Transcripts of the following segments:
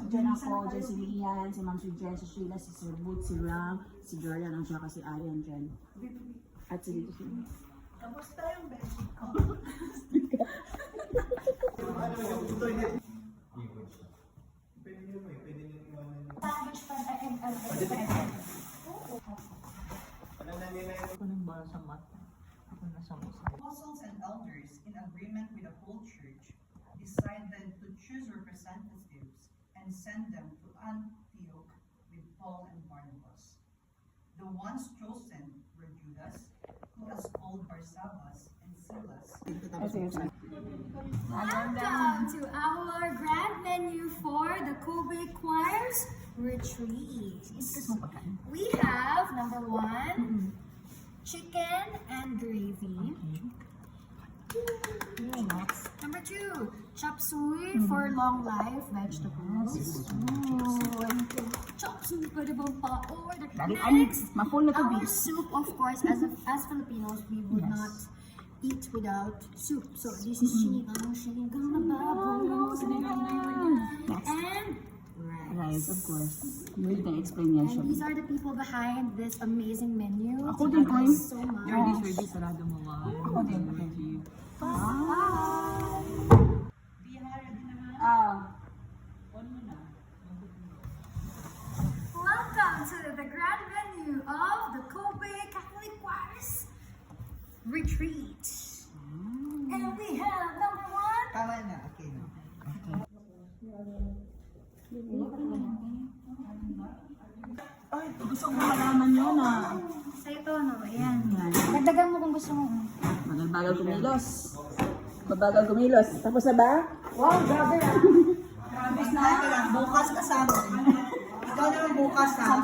Diyan ako, dyan si Lian, si Ma'am si Jen, si Sheila, si Sir Boot, si Ram, si Jordan, ang saka si Arian dyan. At si Lito siya. Kamusta yung bedsheet ko? Apostles and elders, in agreement with the whole church, decided to choose representatives and send them to Antioch with Paul and Barnabas. The ones chosen were Judas, who was called Barsabbas, and Silas. Welcome to our grand menu for the Kobe Choirs retreat. We have number 1, chicken and gravy. Number 2, chop suey for long life vegetables. Chop suey for the bumpa or the next. Our soup, of course, as Filipinos, we would not eat without soup. So this is sinigang na baboy. And Rice, of course. You need to explain yan siya. and these are the people behind this amazing menu. Ako din, Thank you Koy. so much. Ako din. Welcome to the grand menu of the Kobe Catholic Choirs retreat. And we have number 1. Tama na, okay na. Ay, gusto ko malaman yun Sa ito, no? Ayan. Yan. Dagdagan mo kung gusto mo. Bagal-bagal kumilos. Mabagal kumilos. Tapos na ba? Wow, grabe ah. Tapos na, bukas kasama. Ikaw naman bukas ha.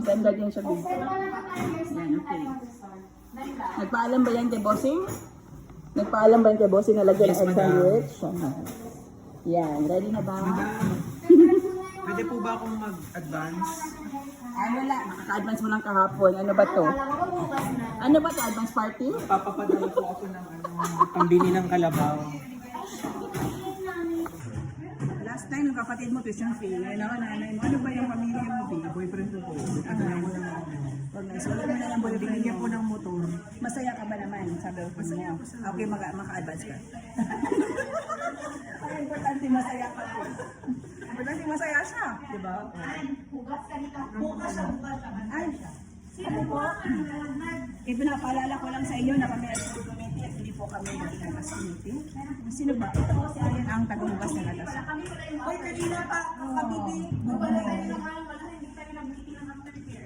Ganda din siya dito. Yan, okay. Nagpaalam ba yan kay Bossing? Nagpaalam ba yan kay Bossing na lagyan ng egg sandwich? Yan, ready na ba? Pwede po ba akong mag-advance? Ay, wala. Makaka-advance mo lang kahapon. Ano ba to? Ano ba to? Advance party? Papapadala po ako ng pambili ng kalabaw. Last time, yung kapatid mo, tuition fee. Ngayon ako, nanay mo. Ano ba yung pamilya mo? Boyfriend ko po. Huwag na. Wala mo na yung boyfriend Bigyan niya mo. po ng motor. Masaya ka ba naman? Sabi ko mo. Okay, maka-advance ka. Ang importante, masaya ka po. Importante, masaya siya. Diba? Bukas sa bukas. Ay, ano po? Ipinapaalala ko lang sa inyo na kami as food committee at hindi po kami naging as committee. Sino ba? Ito po si Arian ang tagabukas ng atas. Hoy, kanina pa, kabibi.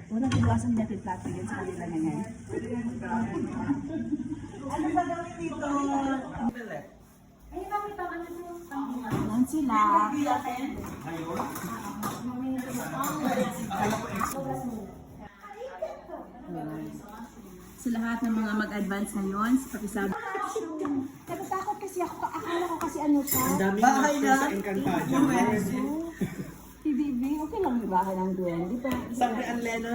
Unang iwasan niya yung plato yun sa kanila na yan. Ano ba gawin dito? Yan sila. Sa lahat ng mga mag-advance ngayon, pakisabi. Natatakot kasi ako. Akala ko kasi ano siya. Ang daming Bahay monster na. sa Encantadia. Si Bibi, okay lang yung bahay ng Gwen. Di ba? Sabi ang Lena.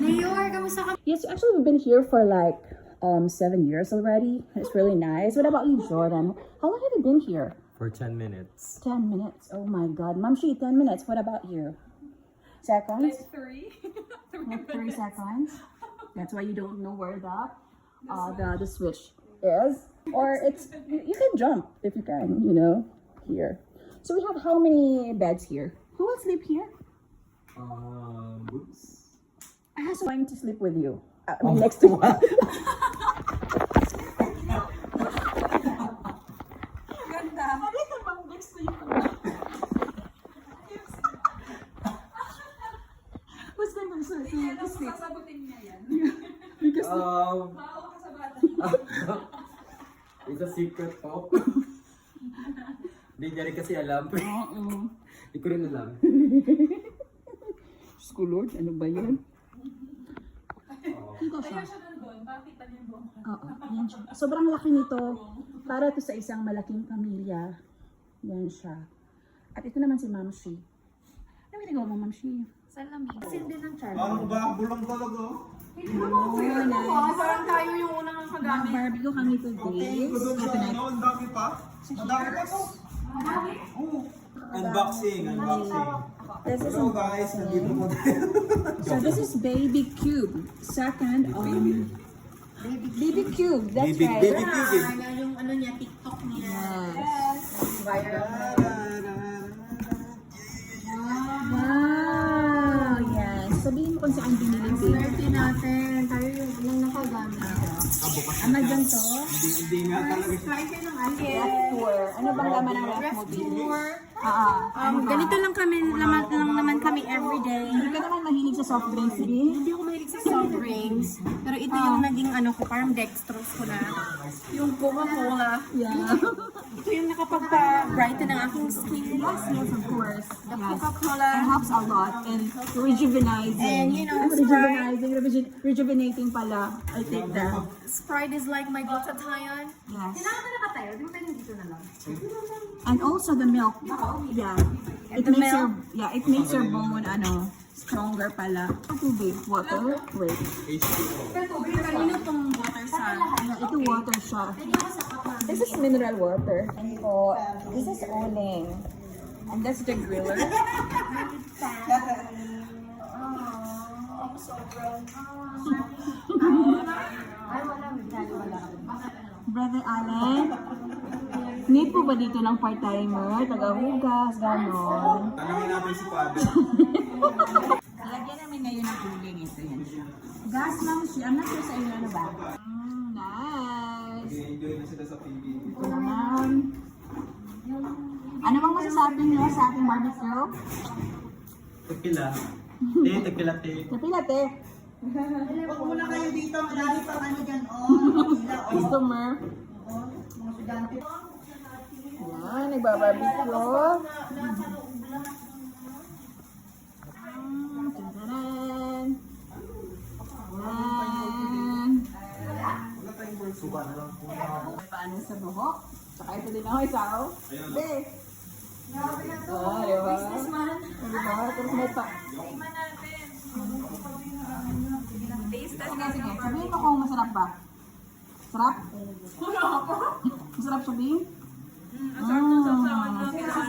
Mayor, kamusta ka? Yes, actually we've been here for like 7 years already. It's really nice. What about you, Jordan? How long have you been here? For 10 minutes. 10 minutes. Oh my God. Ma'am, she 10 minutes. What about you? Seconds? Like 3. Like 3 seconds. That's why you don't know where the switch is. Or it's you can jump if you can, you know, here. So we have how many beds here? Who will sleep here? Boots. I was going to sleep with you. I mean, next to you. Ganda. Sabi ka bang gusto niyo? Who's going to sleep? Hindi alam kung sasagutin niya yan. Maawa ka sa bata. It's a secret talk. Hindi niya rin kasi alam. Hindi ko rin alam. Diyos ko, Lord, ano ba yun? Kaya siya nandun, makita niyo yung buong Oo, yan siya. Sobrang laki nito. Para to sa isang malaking pamilya. Yan siya. At ito naman si Ma'am Shi. Ano ginagawa mo, Ma'am Shi? Salamin. Sindi ng charm. Ano ba? Bulong talaga. Parang tayo yung unang ang kagamit. Mag-barbecue kami today. Ang dami pa. Madami pa po. Unboxing. This is So guys, nandito po tayo. So this is Baby Cube. Second, Baby Cube. That's Baby right. Cube. Yung ano niya, TikTok niya. Yes. Viral. Wow. Yes. Sabihin mo kung saan binili baby. Swerte natin. Tayo yung nakagamit. Ano dyan to? Hindi nga talaga. Try kayo ng alien. Ref tour. Ano bang laman ng ref mo, baby? Ano ba? Ganito lang kami, laman lang naman kami everyday. Hindi ka naman mahilig sa soft drinks, baby? Hindi ako mahilig sa soft drinks. Pero ito yung naging ano ko, parang dextrose ko na. Yung Coca-Cola. Yeah. Ito yung nakapagpa-brighten ng aking skin. Yes, yes, of course. The Yes. Coca-Cola. It helps a lot and rejuvenizing. And, you know, rejuvenizing, rejuvenating pala. I take that. Sprite is like my glutathione. Yes. Tinakata na ka tayo. Di ba pwedeng dito na lang? And also the milk. Yeah. It The makes milk? it makes your bone stronger pala. Tubig, water, wait. Kanino tong water sa... Ito water siya. This is mineral water. And po, this is Oling. And that's the griller. Brother Allen, need po ba dito ng part-timer? Taga-hugas, gano'n. Tanungin natin si Father. Lagyan namin ngayon ng uling. Ito yan siya. Gas lang siya. I'm not sure sa inyo ano ba? Nice. Enjoy na sila sa TV. Ito naman. Ano bang masasabi niyo sa ating barbecue? Tequila. Tequila. Kapila, te. Huwag muna kayo dito, madami pang ano dyan, Customer. mga sugante. Yan, nagbabarbecue. Tadaran. Yan. Paano sa buhok? Saka ito din ako isaw. Be. Oh, diba? Diba? Tapos may pa. Sige, sige. Sabihin mo kung masarap ba? Sarap? Masarap sabihin?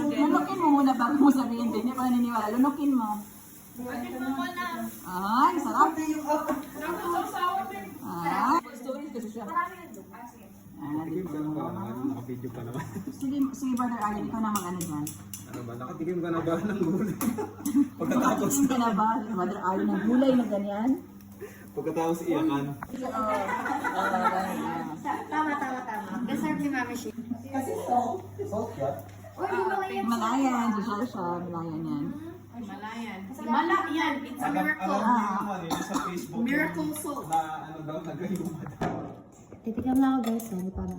Lunukin mo muna bago mo sabihin din. Hindi ko naniniwala. Lunukin mo. Ay, sarap. Ay. Stories kasi siya. Nakatikim ka na ba? Naka-video pa naman. Sige, sige brother Allen, ikaw na mag-ano dyan. Ano ba? Nakatikim ka na ba ng gulay? Pagkatapos Hindi ka na ba, brother Allen, ng gulay na ganyan? Pagkatapos iyakan. Tama. Deserve ni Mami Shi. Salt yan? Uy, di ba kayo? Malayan, social siya, malayan yan. Malayan. Mala yan. It's a miracle. Alam mo yung ano, yung sa Facebook. Miracle salt. Na ano daw, nagayuma daw. Titigan lang ako guys. Sorry para.